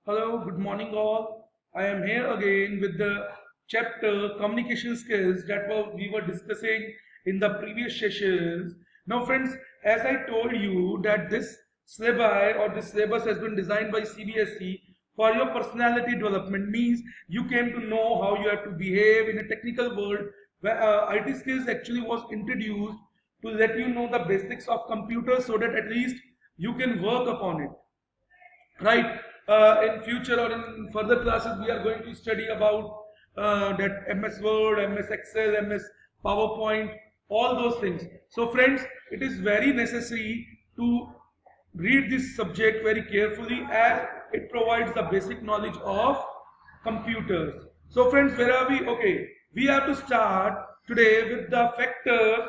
Hello, good morning all. I am here again with the chapter communication skills that we were discussing in the previous sessions. Now friends, as I told you that this syllabi or this syllabus has been designed by CBSE for your personality development, means you came to know how you have to behave in a technical world where IT skills actually was introduced to let you know the basics of computers so that at least you can work upon it, right? In future or in further classes we are going to study about that MS Word, MS Excel, MS PowerPoint, all those things. So friends, it is very necessary to read this subject very carefully as it provides the basic knowledge of computers. So friends, where are we? Okay, we have to start today with the factors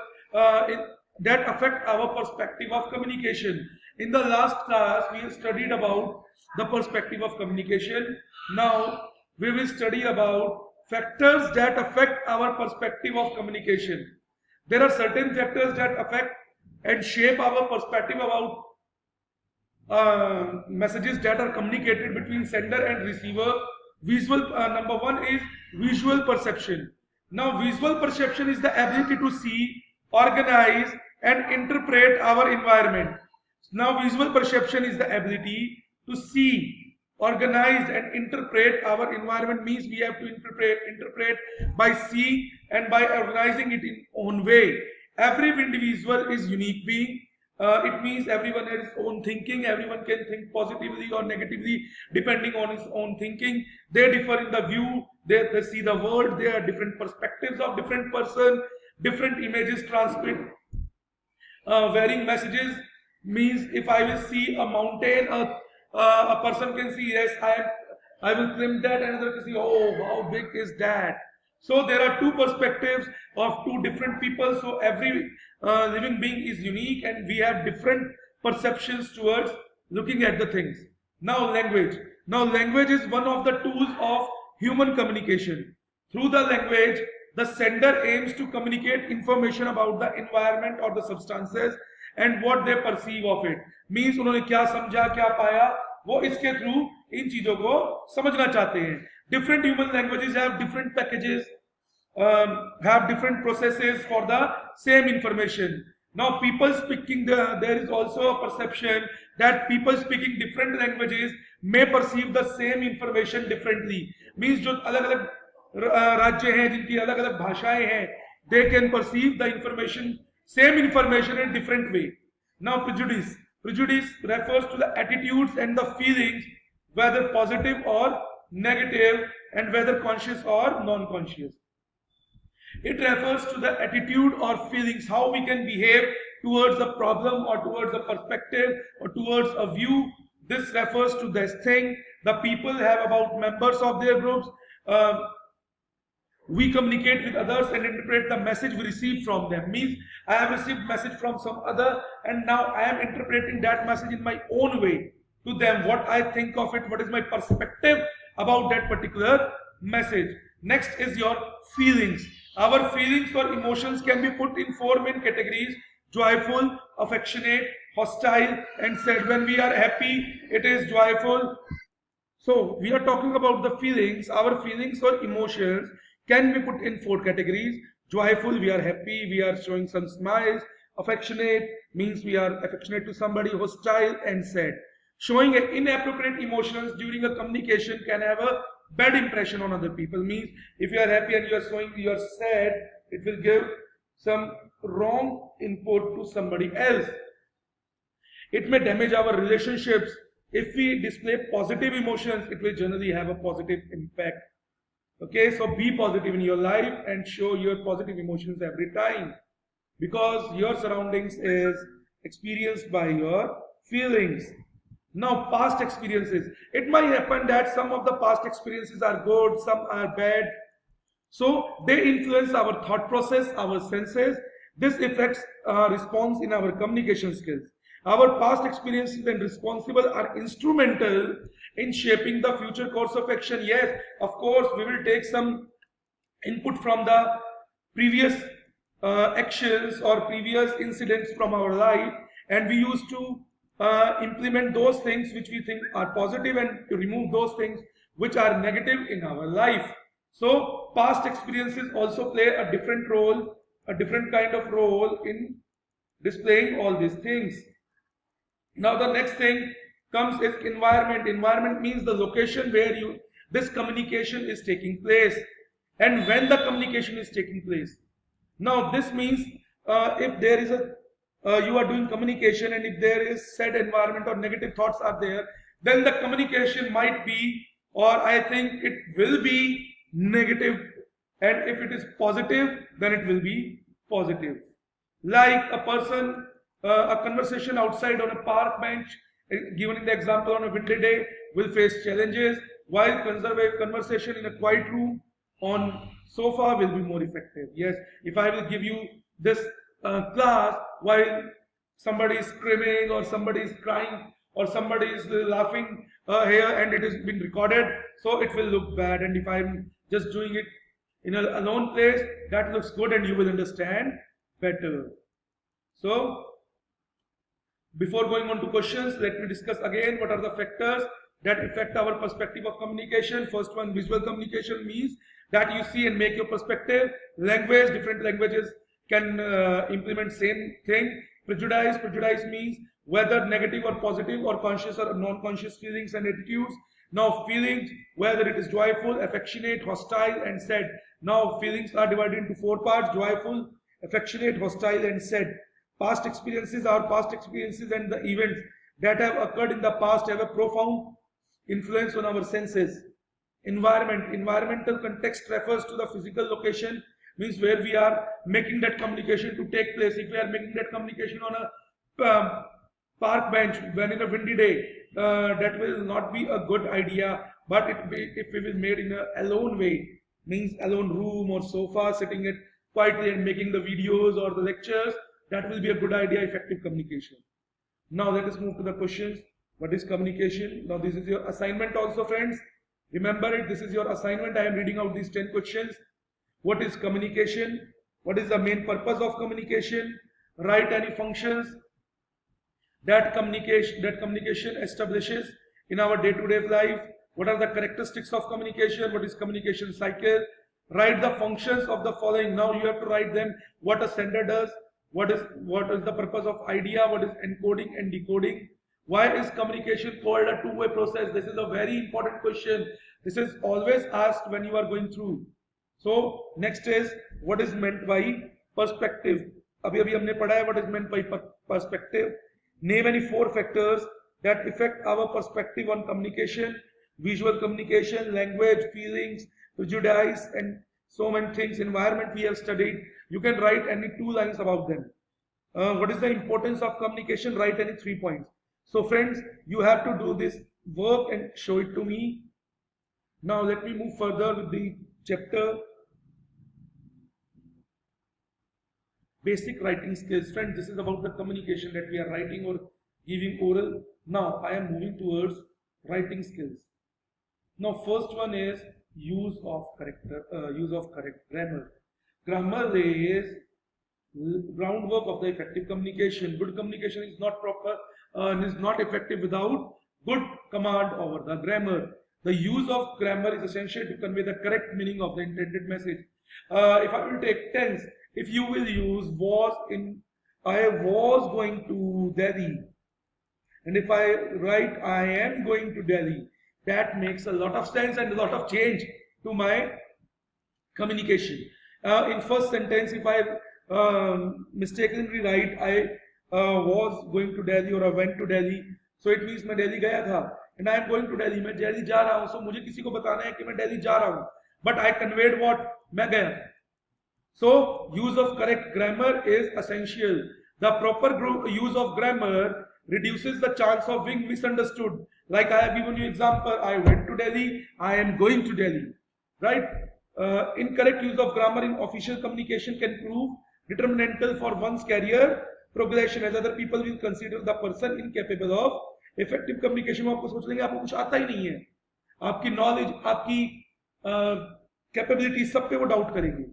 that affect our perspective of communication. In the last class, we have studied about the perspective of communication. Now, we will study about factors that affect our perspective of communication. There are certain factors that affect and shape our perspective about messages that are communicated between sender and receiver. Visual, number one is visual perception. Now, visual perception is the ability to see, organize, and interpret our environment. Now, visual perception is the ability to see, organize, and interpret our environment. Means we have to interpret by seeing and by organizing it in own way. Every individual is unique being. It means everyone has his own thinking. Everyone can think positively or negatively depending on his own thinking. They differ in the view. They see the world. There are different perspectives of different person. Different images transmit varying messages. Means if I will see a mountain, a person can see, yes, I will climb that, and another can see, oh, how big is that? So there are two perspectives of two different people. So every living being is unique, and we have different perceptions towards looking at the things. Now language. Now language is one of the tools of human communication. Through the language, the sender aims to communicate information about the environment or the substances and what they perceive of it. Means उन्होंने क्या समझा, क्या पाया, वो इसके through इन चीजों को समझना चाहते हैं. Different human languages have different packages, have different processes for the same information. Now people speaking, there is also a perception that people speaking different languages may perceive the same information differently. Means जो अलग अलग राज्य हैं जिनकी अलग अलग भाषाएं हैं, they can perceive the information, same information in different way. Now prejudice. Prejudice refers to the attitudes and the feelings, whether positive or negative, and whether conscious or non-conscious. It refers to the attitude or feelings, how we can behave towards a problem or towards a perspective or towards a view. This refers to this thing the people have about members of their groups. We communicate with others and interpret the message we receive from them. Means I have received message from some other, and now I am interpreting that message in my own way to them, what I think of it, what is my perspective about that particular message. Next is your feelings. Our feelings or emotions can be put in four main categories: joyful, affectionate, hostile, and sad. When we are happy, it is joyful. So we are talking about the feelings. Our feelings or emotions can be put in four categories. Joyful, we are happy, we are showing some smiles. Affectionate means we are affectionate to somebody. Hostile and sad. Showing inappropriate emotions during a communication can have a bad impression on other people. Means if you are happy and you are showing you are sad, it will give some wrong input to somebody else. It may damage our relationships. If we display positive emotions, it will generally have a positive impact. Okay, so be positive in your life and show your positive emotions every time, because your surroundings is experienced by your feelings. Now, past experiences. It might happen that some of the past experiences are good, some are bad. So they influence our thought process, our senses. This affects response in our communication skills. Our past experiences and responsible are instrumental in shaping the future course of action. Yes, of course, we will take some input from the previous actions or previous incidents from our life, and we used to implement those things which we think are positive and to remove those things which are negative in our life. So past experiences also play a different role, a different kind of role in displaying all these things. Now the next thing comes is environment. Environment means the location where this communication is taking place and when the communication is taking place. Now this means if there is a you are doing communication and if there is said environment or negative thoughts are there, then the communication might be, or I think it will be negative, and if it is positive then it will be positive. Like a person, a conversation outside on a park bench, given in the example on a windy day, will face challenges, while conversation in a quiet room on sofa will be more effective. Yes, if I will give you this class while somebody is screaming or somebody is crying or somebody is laughing here and it has been recorded, so it will look bad, and if I'm just doing it in a alone place, that looks good and you will understand better. So before going on to questions, let me discuss again what are the factors that affect our perspective of communication. First one, visual communication means that you see and make your perspective. Language, different languages can implement same thing. Prejudice means whether negative or positive or conscious or non-conscious feelings and attitudes. Now feelings, whether it is joyful, affectionate, hostile and sad. Now feelings are divided into 4 parts: joyful, affectionate, hostile and sad. Past experiences are past experiences, and the events that have occurred in the past have a profound influence on our senses. Environment, environmental context refers to the physical location, means where we are making that communication to take place. If we are making that communication on a park bench when in a windy day, that will not be a good idea. But if it is made in a alone way, means alone room or sofa, sitting it quietly and making the videos or the lectures, that will be a good idea, effective communication. Now let us move to the questions. What is communication? Now this is your assignment also, friends. Remember it, this is your assignment. I am reading out these 10 questions. What is communication? What is the main purpose of communication? Write any functions that communication establishes in our day-to-day life. What are the characteristics of communication? What is communication cycle? Write the functions of the following. Now you have to write them. What a sender does. What is the purpose of idea? What is encoding and decoding? Why is communication called a two-way process? This is a very important question. This is always asked when you are going through. So next is what is meant by perspective. अभी हमने पढ़ा है what is meant by perspective. Name any 4 factors that affect our perspective on communication: visual communication, language, feelings, prejudice, and so many things. Environment we have studied. You can write any 2 lines about them. What is the importance of communication? Write any 3 points. So friends, you have to do this work and show it to me. Now let me move further with the chapter basic writing skills. Friends, this is about the communication that we are writing or giving oral. Now I am moving towards writing skills. Now first one is use of correct grammar. Grammar lays groundwork of the effective communication. Good communication is not proper and is not effective without good command over the grammar. The use of grammar is essential to convey the correct meaning of the intended message. If I will take tense, if you will use was in, I was going to Delhi, and if I write I am going to Delhi, that makes a lot of sense and a lot of change to my communication. In first sentence, if I mistakenly write I was going to Delhi or I went to Delhi, so it means मैं Delhi गया था, and I am going to Delhi, मैं Delhi जा रहा हूँ, so मुझे किसी को बताना है कि मैं Delhi जा रहा हूँ, but I conveyed what, मैं गया. So use of correct grammar is essential. The proper use of grammar reduces the chance of being misunderstood. Like I have given you example, I went to Delhi, I am going to Delhi, right? Incorrect use of grammar in official communication can prove detrimental for one's career progression, as other people will consider the person incapable of effective communication. वो आपको सोच लेंगे आपको कुछ आता ही नहीं है, आपकी knowledge, आपकी capability, सब पे वो doubt करेंगे.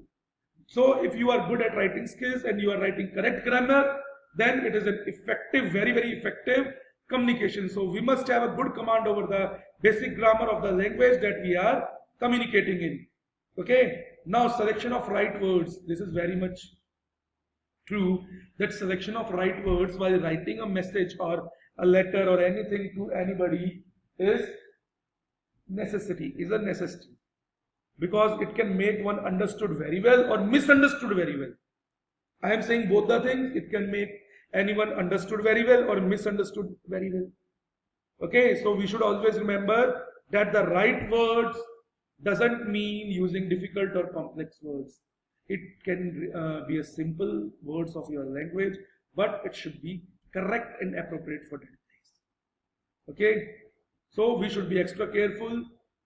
So if you are good at writing skills and you are writing correct grammar, then it is an effective, very, very effective communication. So we must have a good command over the basic grammar of the language that we are communicating in. Okay. Now selection of right words. This is very much true, that selection of right words while writing a message or a letter or anything to anybody is a necessity, because it can make one understood very well or misunderstood very well. I am saying both the things. It can make anyone understood very well or misunderstood very well. Okay, so we should always remember that the right words doesn't mean using difficult or complex words. It can be a simple words of your language, but it should be correct and appropriate for that place. Okay, so we should be extra careful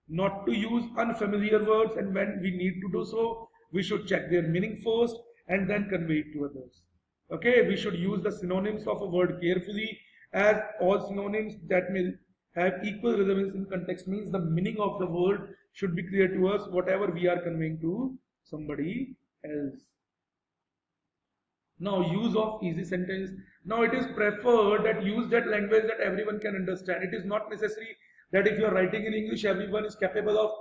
not to use unfamiliar words, and when we need to do so, we should check their meaning first and then convey it to others. Okay, we should use the synonyms of a word carefully, as all synonyms that may have equal relevance in context means the meaning of the word should be clear to us, whatever we are conveying to somebody else. Now, use of easy sentence. Now, it is preferred that use that language that everyone can understand. It is not necessary that if you are writing in English, everyone is capable of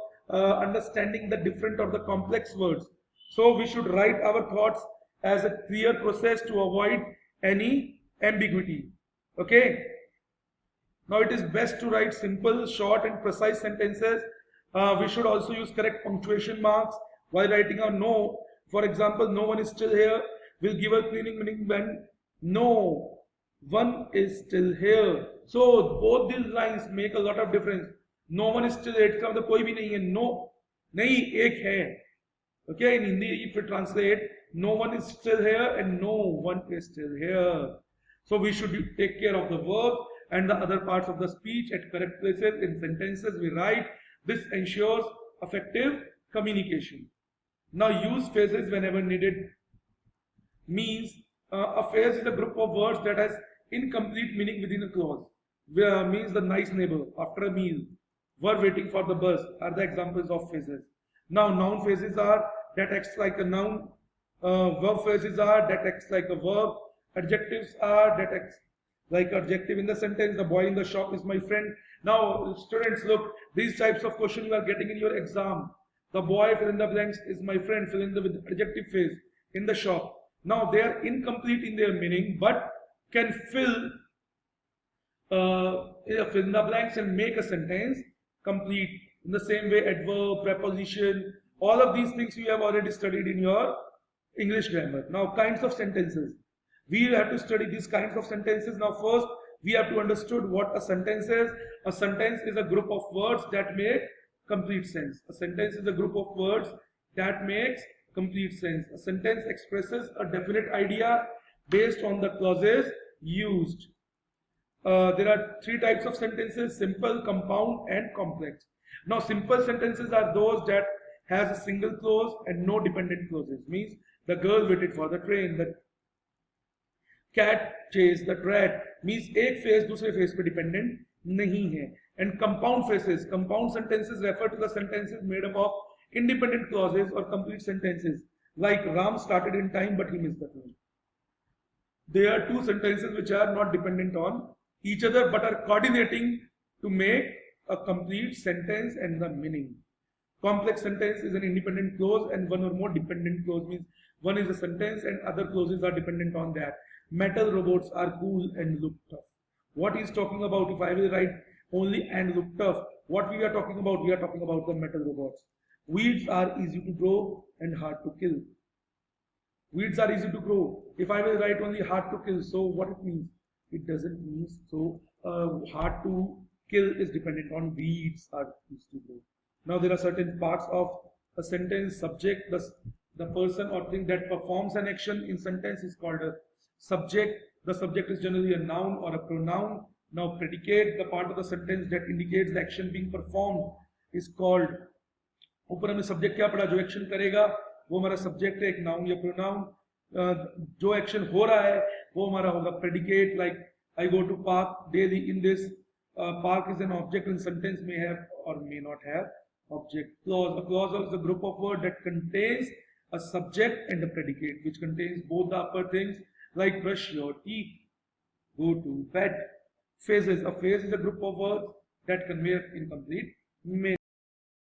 understanding the different or the complex words. So, we should write our thoughts as a clear process to avoid any ambiguity. Okay. Now, it is best to write simple, short and precise sentences. We should also use correct punctuation marks while writing a no. For example, no one is still here will give a cleaning meaning when no one is still here. So both these lines make a lot of difference. No one is still here. इसका मतलब कोई भी नहीं है. No, नहीं एक है. Okay, in Hindi if we translate, no one is still here and no one is still here. So we should take care of the verb and the other parts of the speech at correct places in sentences we write. This ensures effective communication. Now use phrases whenever needed. Means a phrase is a group of words that has incomplete meaning within a clause. Means the nice neighbor, after a meal, were waiting for the bus are the examples of phrases. Now noun phrases are that acts like a noun. Verb phrases are that acts like a verb. Adjectives are that acts like adjective in the sentence. The boy in the shop is my friend. Now students, look, these types of questions you are getting in your exam. The boy fill in the blanks is my friend, fill in the with adjective phrase in the shop. Now they are incomplete in their meaning, but can fill in the blanks and make a sentence complete. In the same way, adverb, preposition, all of these things you have already studied in your English grammar. Now, kinds of sentences. We have to study these kinds of sentences. Now, first, we have to understand what a sentence is. A sentence is a group of words that make complete sense. A sentence is a group of words that makes complete sense. A sentence expresses a definite idea based on the clauses used. There are three types of sentences: simple, compound and complex. Now simple sentences are those that has a single clause and no dependent clauses. Means the girl waited for the train, the cat chased the rat. Means एक phase दूसरे phase पे dependent नहीं है. And compound phrases, compound sentences refer to the sentences made up of independent clauses or complete sentences, like Ram started in time but he missed the train. There are two sentences which are not dependent on each other but are coordinating to make a complete sentence and the meaning. Complex sentence is an independent clause and one or more dependent clause. Means one is a sentence and other clauses are dependent on that. Metal robots are cool and look tough. What he is talking about, if I will write only and look tough, what we are talking about? We are talking about the metal robots. Weeds are easy to grow and hard to kill. Weeds are easy to grow. If I will write only hard to kill, so what it means? It doesn't mean so. Hard to kill is dependent on weeds are easy to grow. Now there are certain parts of a sentence. Subject, the person or thing that performs an action in sentence is called a subject. The subject is generally a noun or a pronoun. Now predicate, the part of the sentence that indicates the action being performed, is called. ऊपर हमने subject क्या पढ़ा? जो action करेगा वो हमारा subject है, एक नाउन या प्रोनाउन. जो एक्शन हो रहा है वो हमारा होगा predicate. Like I go to park daily. In this park is an object in sentence may have or may not have object. Clause, a clause is a group of words that contains a subject and a predicate, which contains both the upper things, like brush your teeth, go to bed, Phases. A phase is a group of words that convey incomplete meaning.